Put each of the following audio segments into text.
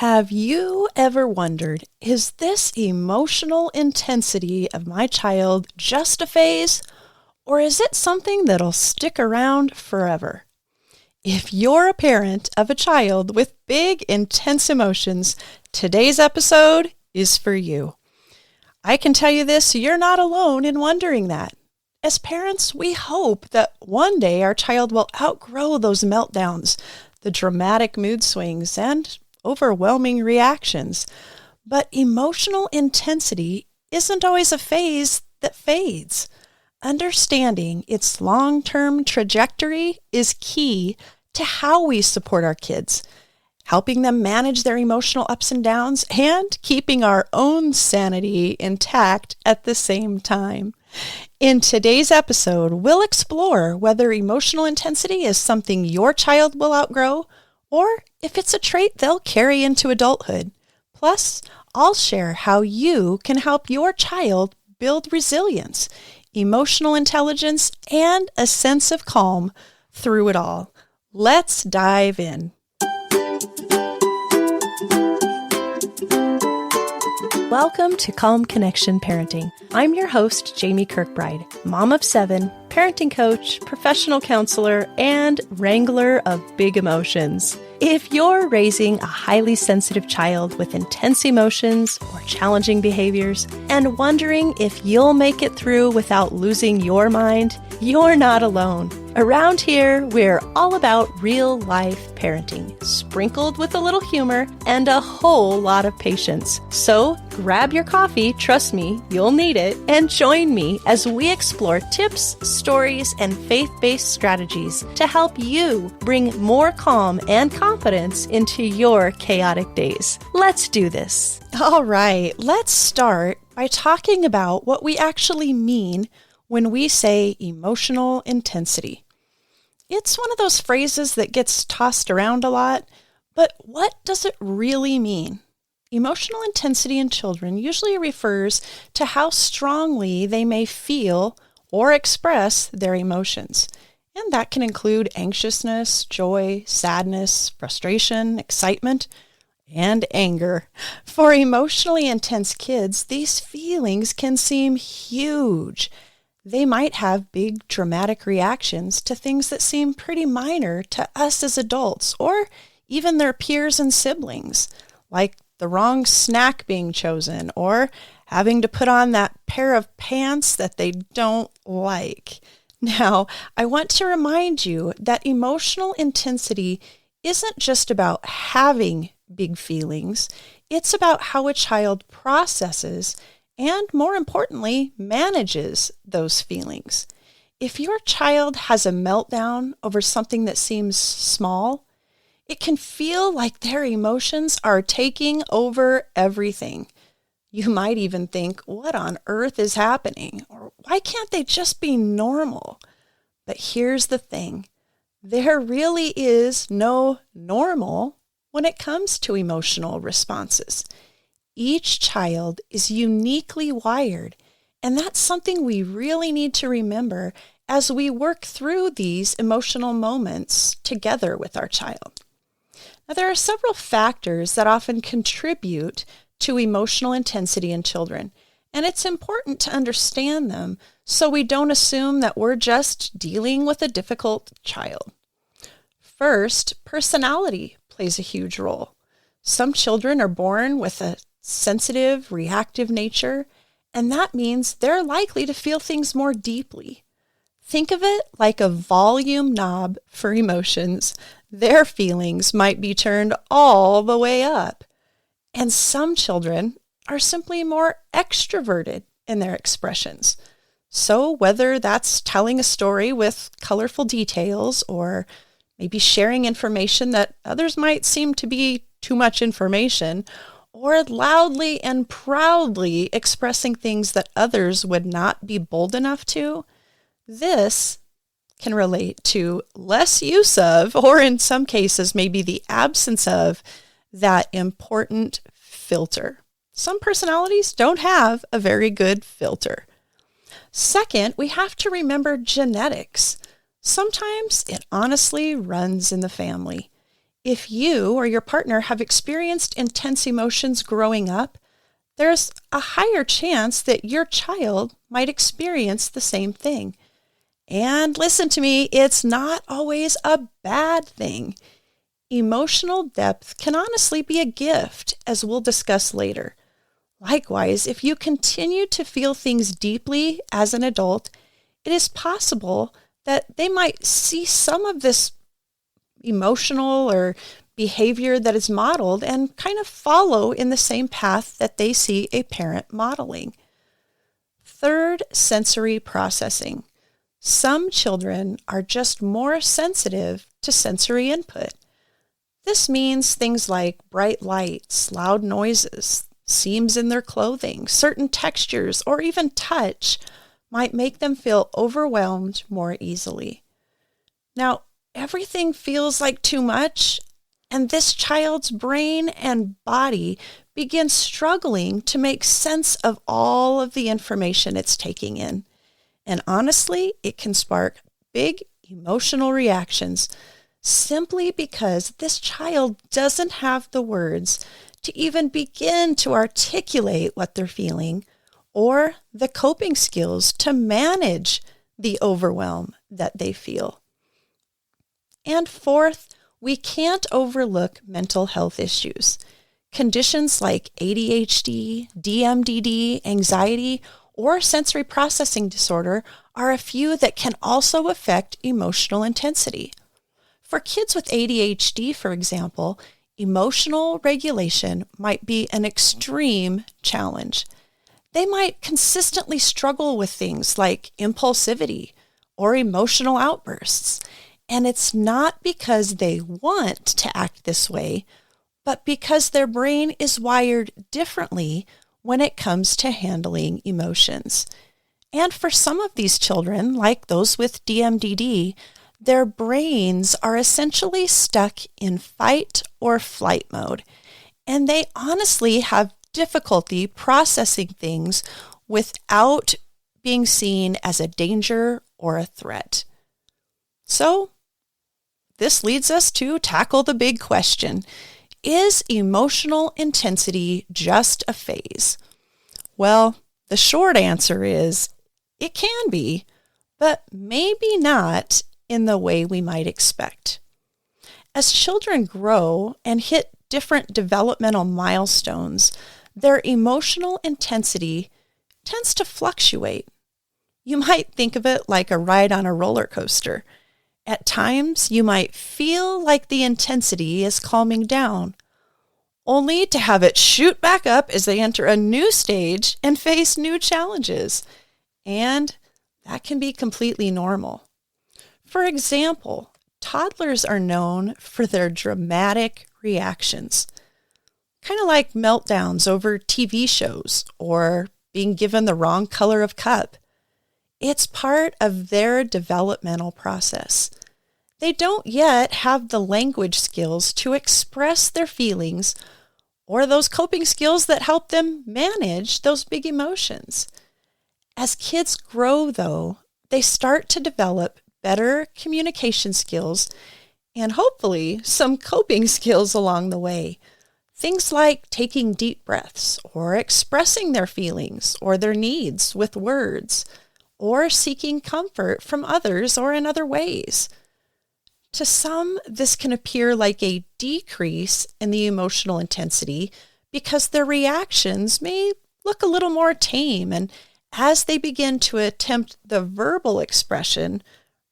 Have you ever wondered, is this emotional intensity of my child just a phase, or is it something that'll stick around forever? If you're a parent of a child with big, intense emotions, today's episode is for you. I can tell you this, you're not alone in wondering that. As parents, we hope that one day our child will outgrow those meltdowns, the dramatic mood swings, and overwhelming reactions. But emotional intensity isn't always a phase that fades. Understanding its long-term trajectory is key to how we support our kids, helping them manage their emotional ups and downs and keeping our own sanity intact at the same time. In today's episode, we'll explore whether emotional intensity is something your child will outgrow or if it's a trait they'll carry into adulthood. Plus, I'll share how you can help your child build resilience, emotional intelligence, and a sense of calm through it all. Let's dive in. Welcome to Calm Connection Parenting. I'm your host, Jamie Kirkbride, mom of 7, parenting coach, professional counselor, and wrangler of big emotions. If you're raising a highly sensitive child with intense emotions or challenging behaviors and wondering if you'll make it through without losing your mind, you're not alone. Around here, we're all about real-life parenting, sprinkled with a little humor and a whole lot of patience. So grab your coffee, trust me, you'll need it, and join me as we explore tips, stories, and faith-based strategies to help you bring more calm and confidence into your chaotic days. Let's do this. All right, let's start by talking about what we actually mean when we say emotional intensity. It's one of those phrases that gets tossed around a lot, but what does it really mean? Emotional intensity in children usually refers to how strongly they may feel or express their emotions. And that can include anxiousness, joy, sadness, frustration, excitement, and anger. For emotionally intense kids, these feelings can seem huge. They might have big dramatic reactions to things that seem pretty minor to us as adults or even their peers and siblings, like the wrong snack being chosen or having to put on that pair of pants that they don't like. Now, I want to remind you that emotional intensity isn't just about having big feelings. It's about how a child processes and, more importantly, manages those feelings. If your child has a meltdown over something that seems small, it can feel like their emotions are taking over everything. You might even think, what on earth is happening? Or why can't they just be normal? But here's the thing. There really is no normal when it comes to emotional responses. Each child is uniquely wired, and that's something we really need to remember as we work through these emotional moments together with our child. Now, there are several factors that often contribute to emotional intensity in children, and it's important to understand them so we don't assume that we're just dealing with a difficult child. First, personality plays a huge role. Some children are born with a sensitive, reactive nature, and that means they're likely to feel things more deeply. Think of it like a volume knob for emotions. Their feelings might be turned all the way up. And some children are simply more extroverted in their expressions. So whether that's telling a story with colorful details or maybe sharing information that others might seem to be too much information, or loudly and proudly expressing things that others would not be bold enough to, this can relate to less use of, or in some cases, maybe the absence of, that important filter. Some personalities don't have a very good filter. Second, we have to remember genetics. Sometimes it honestly runs in the family. If you or your partner have experienced intense emotions growing up, there's a higher chance that your child might experience the same thing. And listen to me, it's not always a bad thing. Emotional depth can honestly be a gift, as we'll discuss later. Likewise, if you continue to feel things deeply as an adult, it is possible that they might see some of this emotional or behavior that is modeled and kind of follow in the same path that they see a parent modeling. Third, sensory processing. Some children are just more sensitive to sensory input. This means things like bright lights, loud noises, seams in their clothing, certain textures, or even touch might make them feel overwhelmed more easily. Now, everything feels like too much, and this child's brain and body begin struggling to make sense of all of the information it's taking in. And honestly, it can spark big emotional reactions simply because this child doesn't have the words to even begin to articulate what they're feeling or the coping skills to manage the overwhelm that they feel. And fourth, we can't overlook mental health issues. Conditions like ADHD, DMDD, anxiety, or sensory processing disorder are a few that can also affect emotional intensity. For kids with ADHD, for example, emotional regulation might be an extreme challenge. They might consistently struggle with things like impulsivity or emotional outbursts. And it's not because they want to act this way, but because their brain is wired differently when it comes to handling emotions. And for some of these children, like those with DMDD, their brains are essentially stuck in fight or flight mode, and they honestly have difficulty processing things without being seen as a danger or a threat. So, this leads us to tackle the big question. Is emotional intensity just a phase? Well, the short answer is it can be, but maybe not in the way we might expect. As children grow and hit different developmental milestones, their emotional intensity tends to fluctuate. You might think of it like a ride on a roller coaster. At times, you might feel like the intensity is calming down, only to have it shoot back up as they enter a new stage and face new challenges. And that can be completely normal. For example, toddlers are known for their dramatic reactions, kind of like meltdowns over TV shows or being given the wrong color of cup. It's part of their developmental process. They don't yet have the language skills to express their feelings or those coping skills that help them manage those big emotions. As kids grow, though, they start to develop better communication skills and hopefully some coping skills along the way. Things like taking deep breaths or expressing their feelings or their needs with words, or seeking comfort from others or in other ways. To some, this can appear like a decrease in the emotional intensity because their reactions may look a little more tame and as they begin to attempt the verbal expression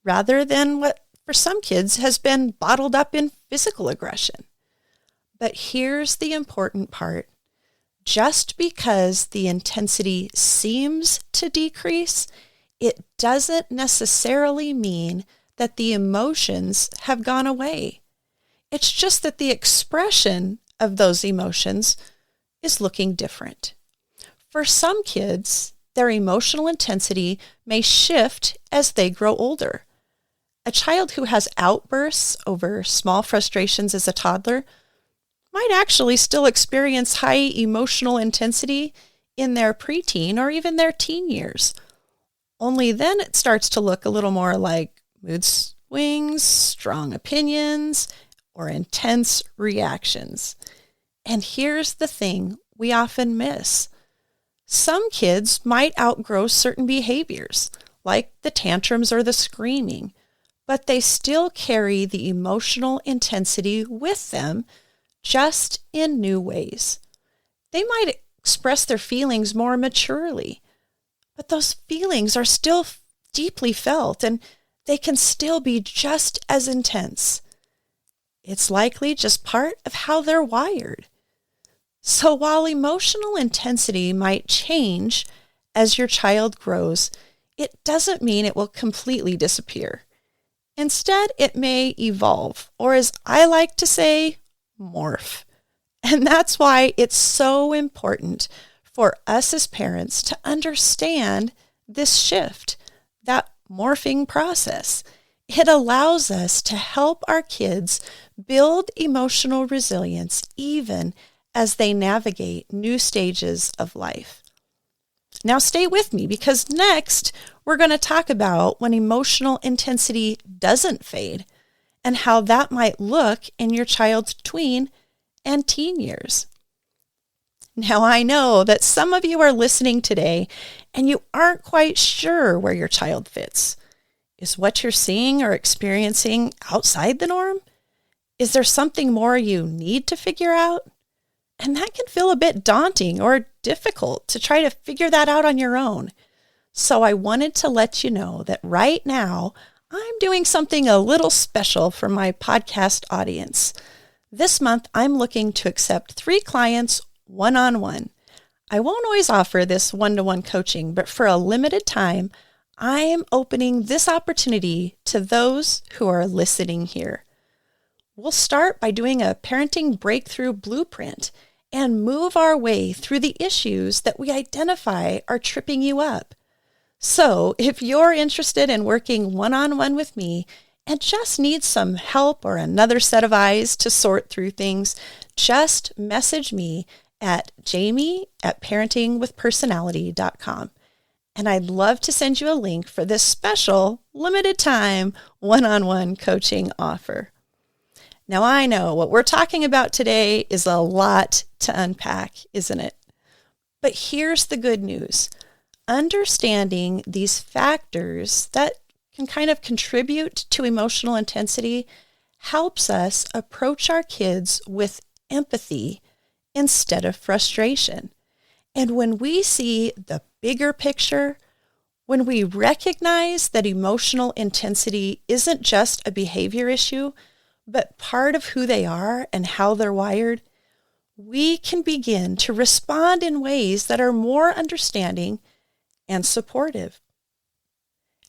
rather than what for some kids has been bottled up in physical aggression. But here's the important part. Just because the intensity seems to decrease, it doesn't necessarily mean that the emotions have gone away. It's just that the expression of those emotions is looking different. For some kids, their emotional intensity may shift as they grow older. A child who has outbursts over small frustrations as a toddler might actually still experience high emotional intensity in their preteen or even their teen years. Only then it starts to look a little more like mood swings, strong opinions, or intense reactions. And here's the thing we often miss. Some kids might outgrow certain behaviors, like the tantrums or the screaming, but they still carry the emotional intensity with them, just in new ways. They might express their feelings more maturely, but those feelings are still deeply felt and they can still be just as intense. It's likely just part of how they're wired. So while emotional intensity might change as your child grows, it doesn't mean it will completely disappear. Instead, it may evolve, or as I like to say, morph. And that's why it's so important for us as parents to understand this shift, that morphing process. It allows us to help our kids build emotional resilience even as they navigate new stages of life. Now stay with me because next we're going to talk about when emotional intensity doesn't fade and how that might look in your child's tween and teen years. Now I know that some of you are listening today and you aren't quite sure where your child fits. Is what you're seeing or experiencing outside the norm? Is there something more you need to figure out? And that can feel a bit daunting or difficult to try to figure that out on your own. So I wanted to let you know that right now I'm doing something a little special for my podcast audience. This month I'm looking to accept 3 clients one-on-one. I won't always offer this one-to-one coaching, but for a limited time, I am opening this opportunity to those who are listening here. We'll start by doing a parenting breakthrough blueprint and move our way through the issues that we identify are tripping you up. So if you're interested in working one-on-one with me and just need some help or another set of eyes to sort through things, just message me at jamie@parentingwithpersonality.com. And I'd love to send you a link for this special limited time one-on-one coaching offer. Now I know what we're talking about today is a lot to unpack, isn't it? But here's the good news. Understanding these factors that can kind of contribute to emotional intensity helps us approach our kids with empathy instead of frustration. And when we see the bigger picture, when we recognize that emotional intensity isn't just a behavior issue, but part of who they are and how they're wired, we can begin to respond in ways that are more understanding and supportive.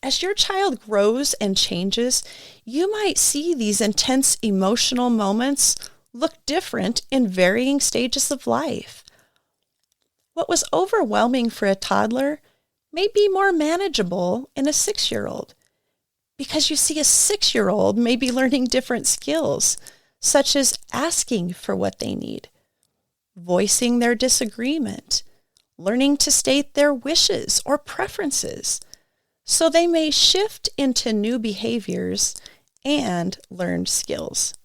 As your child grows and changes, you might see these intense emotional moments look different in varying stages of life. What was overwhelming for a toddler may be more manageable in a 6-year-old. Because you see, a 6-year-old may be learning different skills, such as asking for what they need, voicing their disagreement, learning to state their wishes or preferences. So they may shift into new behaviors and learned skills.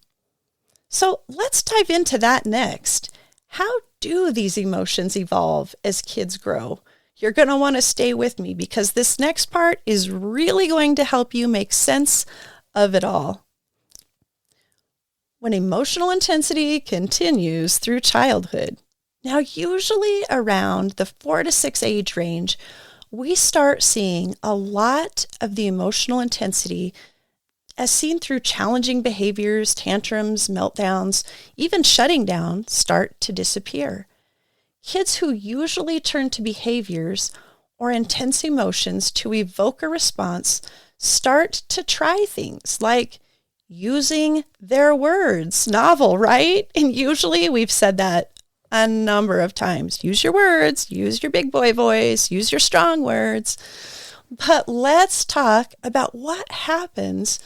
So let's dive into that next. How do these emotions evolve as kids grow? You're going to want to stay with me because this next part is really going to help you make sense of it all. When emotional intensity continues through childhood, now usually around the 4 to 6 age range, we start seeing a lot of the emotional intensity as seen through challenging behaviors, tantrums, meltdowns, even shutting down, start to disappear. Kids who usually turn to behaviors or intense emotions to evoke a response start to try things like using their words. Novel, right? And usually we've said that a number of times. Use your words, use your big boy voice, use your strong words. But let's talk about what happens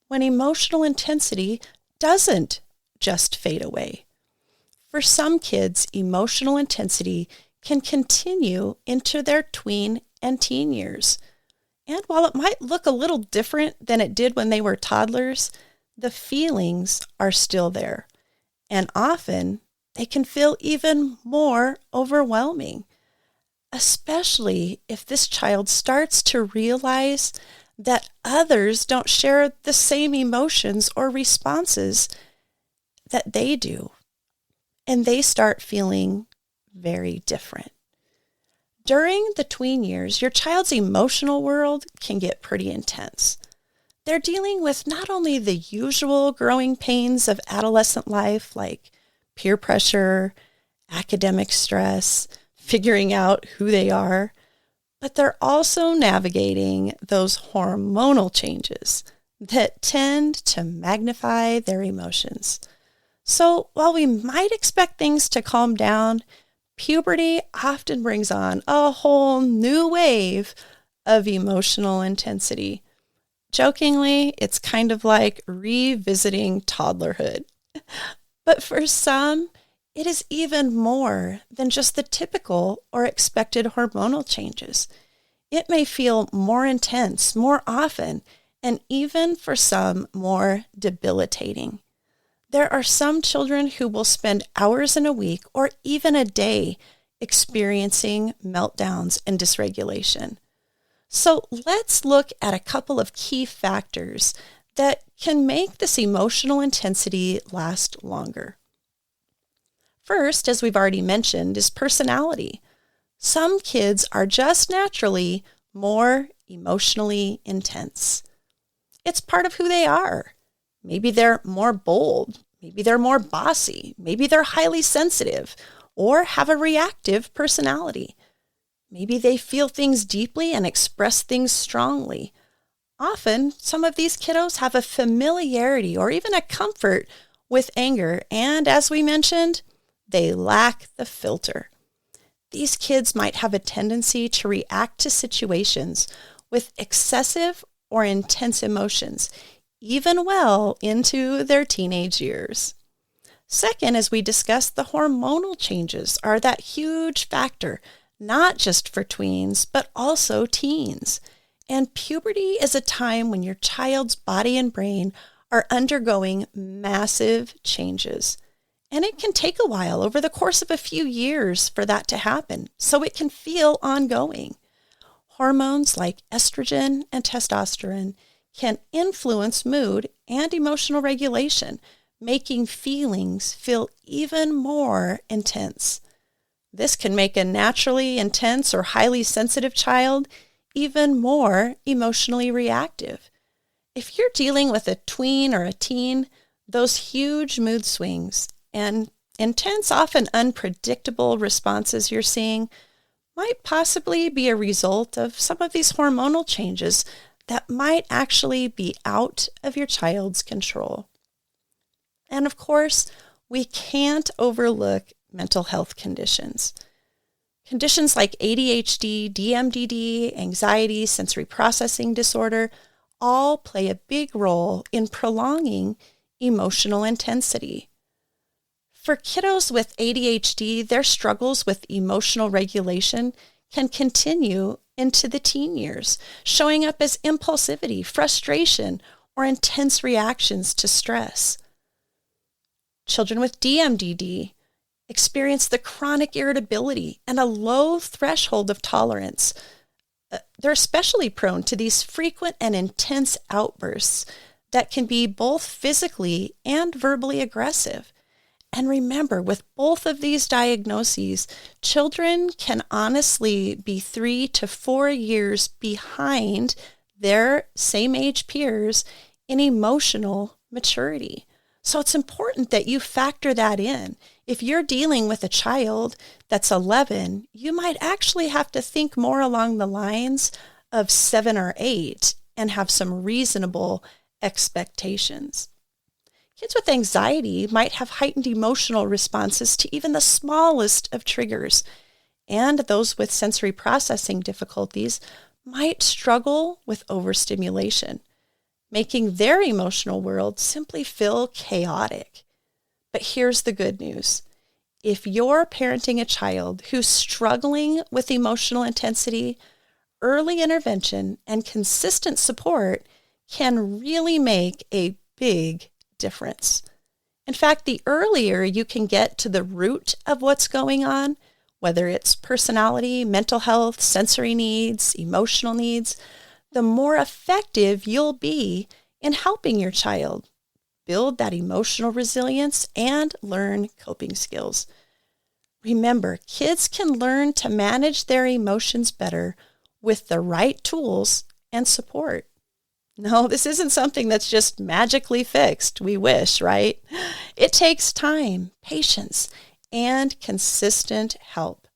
when emotional intensity doesn't just fade away. For some kids, emotional intensity can continue into their tween and teen years. And while it might look a little different than it did when they were toddlers, the feelings are still there, and often they can feel even more overwhelming, especially if this child starts to realize that others don't share the same emotions or responses that they do, and they start feeling very different. During the tween years, your child's emotional world can get pretty intense. They're dealing with not only the usual growing pains of adolescent life, like peer pressure, academic stress, figuring out who they are, but they're also navigating those hormonal changes that tend to magnify their emotions. So while we might expect things to calm down, puberty often brings on a whole new wave of emotional intensity. Jokingly, it's kind of like revisiting toddlerhood. But for some, it is even more than just the typical or expected hormonal changes. It may feel more intense, more often, and even for some, more debilitating. There are some children who will spend hours in a week or even a day experiencing meltdowns and dysregulation. So let's look at a couple of key factors that can make this emotional intensity last longer. First, as we've already mentioned, is personality. Some kids are just naturally more emotionally intense. It's part of who they are. Maybe they're more bold. Maybe they're more bossy. Maybe they're highly sensitive or have a reactive personality. Maybe they feel things deeply and express things strongly. Often, some of these kiddos have a familiarity or even a comfort with anger, and as we mentioned, they lack the filter. These kids might have a tendency to react to situations with excessive or intense emotions, even well into their teenage years. Second, as we discussed, the hormonal changes are that huge factor, not just for tweens, but also teens. And puberty is a time when your child's body and brain are undergoing massive changes. And it can take a while, over the course of a few years, for that to happen, so it can feel ongoing. Hormones like estrogen and testosterone can influence mood and emotional regulation, making feelings feel even more intense. This can make a naturally intense or highly sensitive child even more emotionally reactive. If you're dealing with a tween or a teen, those huge mood swings and intense, often unpredictable responses you're seeing might possibly be a result of some of these hormonal changes that might actually be out of your child's control. And of course, we can't overlook mental health conditions. Conditions like ADHD, DMDD, anxiety, sensory processing disorder all play a big role in prolonging emotional intensity. For kiddos with ADHD, their struggles with emotional regulation can continue into the teen years, showing up as impulsivity, frustration, or intense reactions to stress. Children with DMDD experience the chronic irritability and a low threshold of tolerance. They're especially prone to these frequent and intense outbursts that can be both physically and verbally aggressive. And remember, with both of these diagnoses, children can honestly be 3 to 4 years behind their same age peers in emotional maturity. So it's important that you factor that in. If you're dealing with a child that's 11, you might actually have to think more along the lines of 7 or 8 and have some reasonable expectations. Kids with anxiety might have heightened emotional responses to even the smallest of triggers, and those with sensory processing difficulties might struggle with overstimulation, making their emotional world simply feel chaotic. But here's the good news. If you're parenting a child who's struggling with emotional intensity, early intervention and consistent support can really make a big difference. In fact, the earlier you can get to the root of what's going on, whether it's personality, mental health, sensory needs, emotional needs, the more effective you'll be in helping your child build that emotional resilience and learn coping skills. Remember, kids can learn to manage their emotions better with the right tools and support. No, this isn't something that's just magically fixed. We wish, right? It takes time, patience, and consistent help.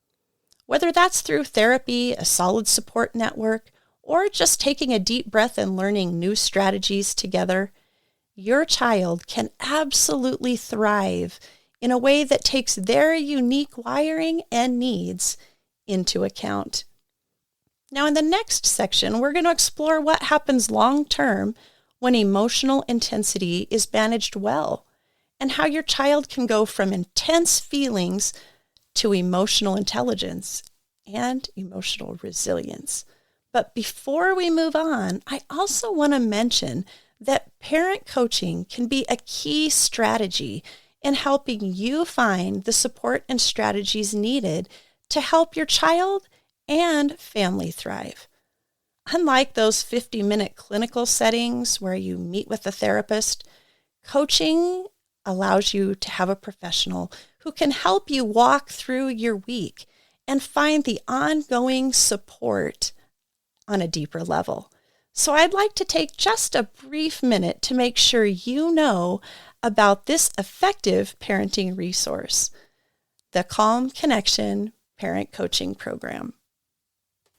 Whether that's through therapy, a solid support network, or just taking a deep breath and learning new strategies together, your child can absolutely thrive in a way that takes their unique wiring and needs into account. Now, in the next section, we're going to explore what happens long-term when emotional intensity is managed well, and how your child can go from intense feelings to emotional intelligence and emotional resilience. But before we move on, I also want to mention that parent coaching can be a key strategy in helping you find the support and strategies needed to help your child and family thrive. Unlike those 50-minute clinical settings where you meet with a therapist, coaching allows you to have a professional who can help you walk through your week and find the ongoing support on a deeper level. So I'd like to take just a brief minute to make sure you know about this effective parenting resource, the Calm Connection Parent Coaching Program.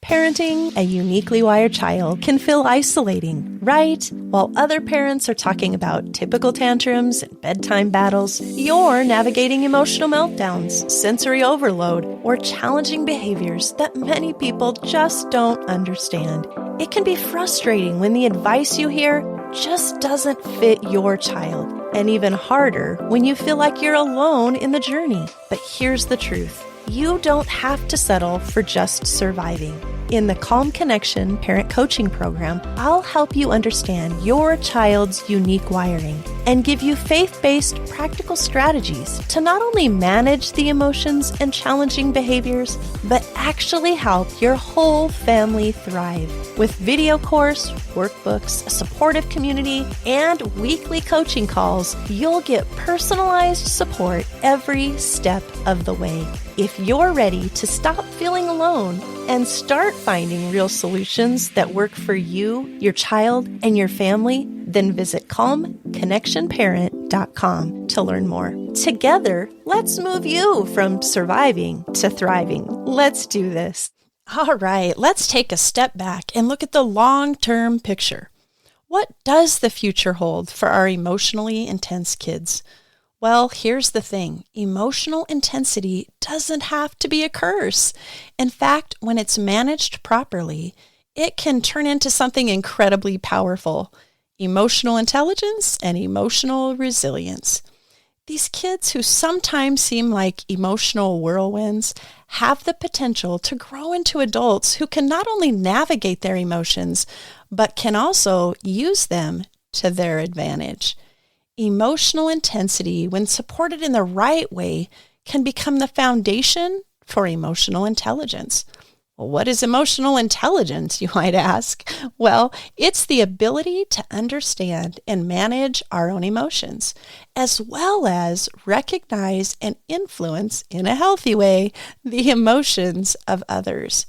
Parenting a uniquely wired child can feel isolating, right? While other parents are talking about typical tantrums and bedtime battles, you're navigating emotional meltdowns, sensory overload, or challenging behaviors that many people just don't understand. It can be frustrating when the advice you hear just doesn't fit your child, and even harder when you feel like you're alone in the journey. But here's the truth. You don't have to settle for just surviving. In the Calm Connection Parent Coaching Program, I'll help you understand your child's unique wiring and give you faith-based practical strategies to not only manage the emotions and challenging behaviors, but actually help your whole family thrive. With video course, workbooks, a supportive community, and weekly coaching calls, you'll get personalized support every step of the way. If you're ready to stop feeling alone and start finding real solutions that work for you, your child, and your family, then visit calmconnectionparent.com to learn more. Together, let's move you from surviving to thriving. Let's do this. All right, let's take a step back and look at the long-term picture. What does the future hold for our emotionally intense kids? Well, here's the thing. Emotional intensity doesn't have to be a curse. In fact, when it's managed properly, it can turn into something incredibly powerful: emotional intelligence and emotional resilience. These kids who sometimes seem like emotional whirlwinds have the potential to grow into adults who can not only navigate their emotions, but can also use them to their advantage. Emotional intensity, when supported in the right way, can become the foundation for emotional intelligence. Well, what is emotional intelligence, you might ask? Well, it's the ability to understand and manage our own emotions, as well as recognize and influence, in a healthy way, the emotions of others.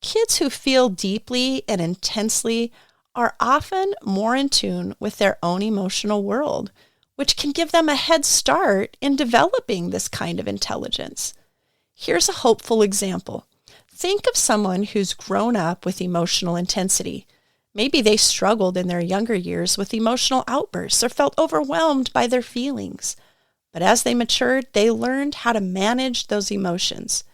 Kids who feel deeply and intensely are often more in tune with their own emotional world, which can give them a head start in developing this kind of intelligence. Here's a hopeful example. Think of someone who's grown up with emotional intensity. Maybe they struggled in their younger years with emotional outbursts or felt overwhelmed by their feelings. But as they matured, they learned how to manage those emotions.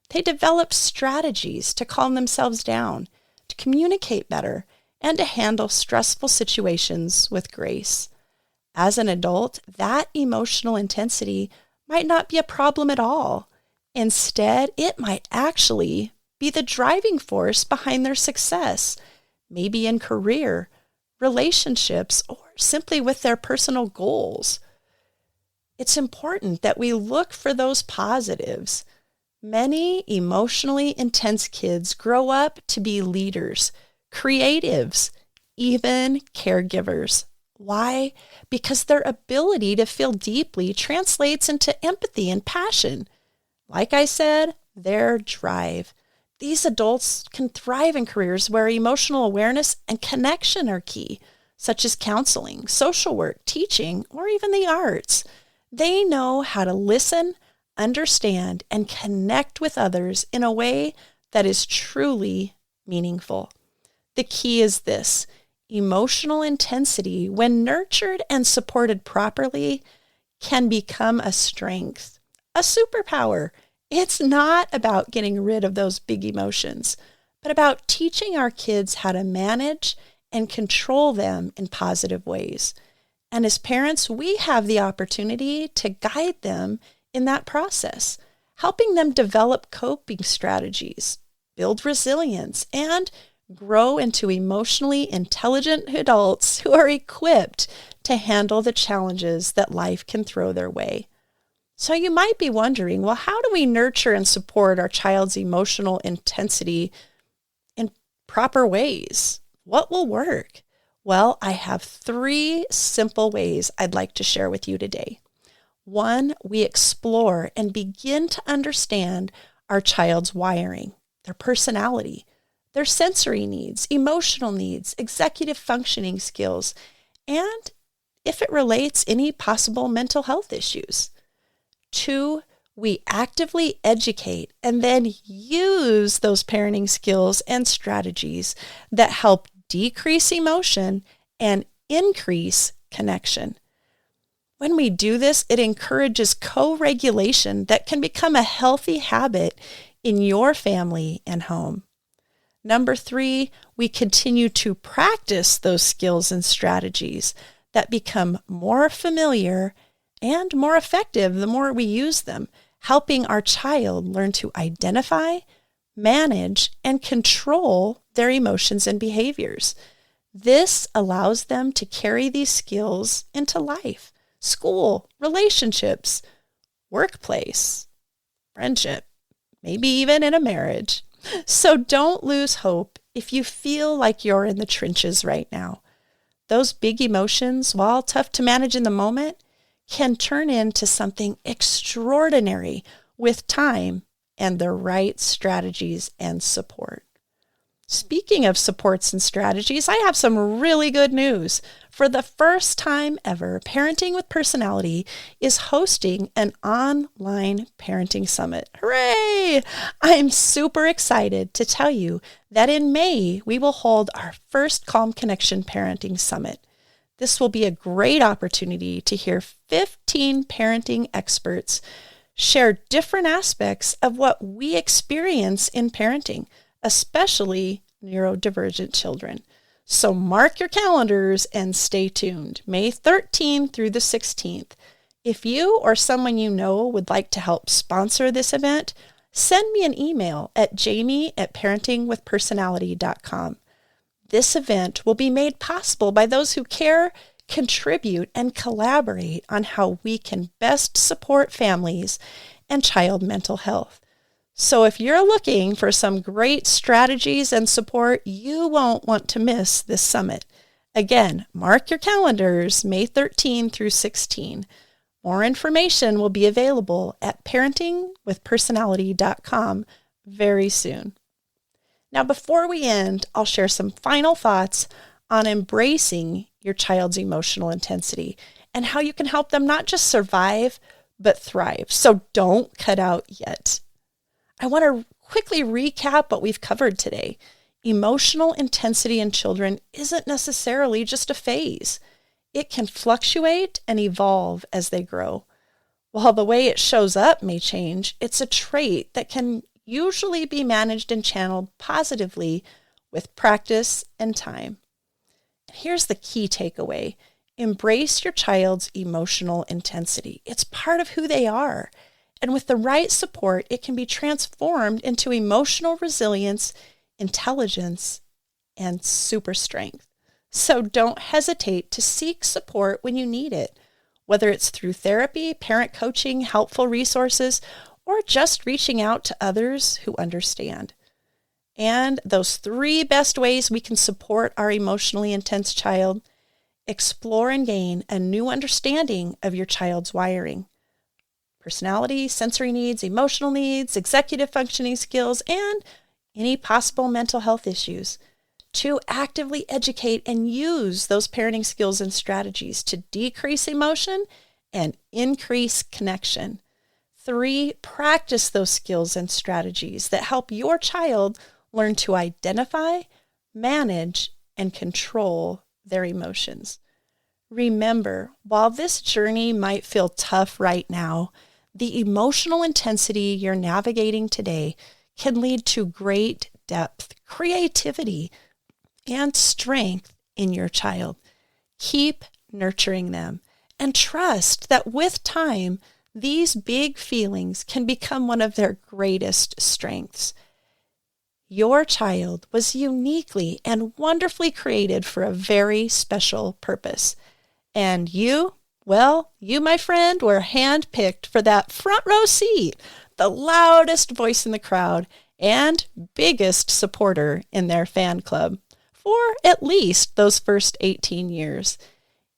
They developed strategies to calm themselves down, to communicate better, and to handle stressful situations with grace. As an adult, that emotional intensity might not be a problem at all. Instead, it might actually be the driving force behind their success, maybe in career, relationships, or simply with their personal goals. It's important that we look for those positives. Many emotionally intense kids grow up to be leaders, creatives, even caregivers. Why? Because their ability to feel deeply translates into empathy and passion. Like I said, their drive. These adults can thrive in careers where emotional awareness and connection are key, such as counseling, social work, teaching, or even the arts. They know how to listen, understand, and connect with others in a way that is truly meaningful. The key is this: emotional intensity, when nurtured and supported properly, can become a strength, a superpower. It's not about getting rid of those big emotions, but about teaching our kids how to manage and control them in positive ways. And as parents, we have the opportunity to guide them in that process, helping them develop coping strategies, build resilience, and grow into emotionally intelligent adults who are equipped to handle the challenges that life can throw their way. So you might be wondering, well, how do we nurture and support our child's emotional intensity in proper ways? What will work? Well, I have 3 simple ways I'd like to share with you today. 1, we explore and begin to understand our child's wiring, their personality, their sensory needs, emotional needs, executive functioning skills, and if it relates any possible mental health issues. 2, we actively educate and then use those parenting skills and strategies that help decrease emotion and increase connection. When we do this, it encourages co-regulation that can become a healthy habit in your family and home. Number 3, we continue to practice those skills and strategies that become more familiar and more effective the more we use them, helping our child learn to identify, manage, and control their emotions and behaviors. This allows them to carry these skills into life, school, relationships, workplace, friendship, maybe even in a marriage. So don't lose hope if you feel like you're in the trenches right now. Those big emotions, while tough to manage in the moment, can turn into something extraordinary with time and the right strategies and support. Speaking of supports and strategies, I have some really good news. For the first time ever, Parenting with Personality is hosting an online parenting summit. Hooray! I'm super excited to tell you that in May, we will hold our first Calm Connection Parenting Summit. This will be a great opportunity to hear 15 parenting experts share different aspects of what we experience in parenting, especially neurodivergent children. So mark your calendars and stay tuned. May 13th through the 16th. If you or someone you know would like to help sponsor this event, send me an email at jamie@parentingwithpersonality.com. This event will be made possible by those who care, contribute, and collaborate on how we can best support families and child mental health. So if you're looking for some great strategies and support, you won't want to miss this summit. Again, mark your calendars, May 13 through 16. More information will be available at parentingwithpersonality.com very soon. Now, before we end, I'll share some final thoughts on embracing your child's emotional intensity and how you can help them not just survive, but thrive. So don't cut out yet. I want to quickly recap what we've covered today. Emotional intensity in children isn't necessarily just a phase. It can fluctuate and evolve as they grow. While the way it shows up may change, it's a trait that can usually be managed and channeled positively with practice and time. Here's the key takeaway. Embrace your child's emotional intensity. It's part of who they are. And with the right support, it can be transformed into emotional resilience, intelligence, and super strength. So don't hesitate to seek support when you need it, whether it's through therapy, parent coaching, helpful resources, or just reaching out to others who understand. And those 3 best ways we can support our emotionally intense child: explore and gain a new understanding of your child's wiring, personality, sensory needs, emotional needs, executive functioning skills, and any possible mental health issues. 2, actively educate and use those parenting skills and strategies to decrease emotion and increase connection. 3, practice those skills and strategies that help your child learn to identify, manage, and control their emotions. Remember, while this journey might feel tough right now, the emotional intensity you're navigating today can lead to great depth, creativity, and strength in your child. Keep nurturing them and trust that with time, these big feelings can become one of their greatest strengths. Your child was uniquely and wonderfully created for a very special purpose. And you, my friend, were handpicked for that front row seat, the loudest voice in the crowd and biggest supporter in their fan club for at least those first 18 years.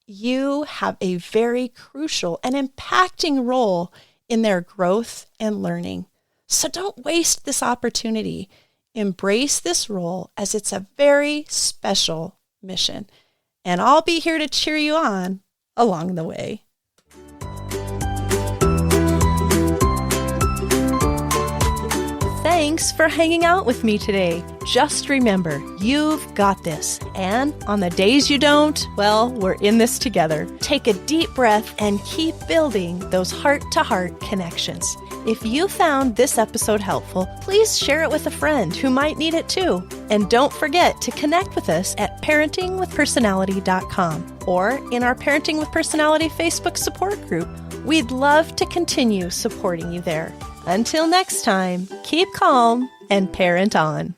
You have a very crucial and impacting role in their growth and learning. So don't waste this opportunity. Embrace this role as it's a very special mission. And I'll be here to cheer you on along the way. Thanks for hanging out with me today. Just remember, you've got this. And on the days you don't, well, we're in this together. Take a deep breath and keep building those heart-to-heart connections. If you found this episode helpful, please share it with a friend who might need it too. And don't forget to connect with us at parentingwithpersonality.com or in our Parenting with Personality Facebook support group. We'd love to continue supporting you there. Until next time, keep calm and parent on.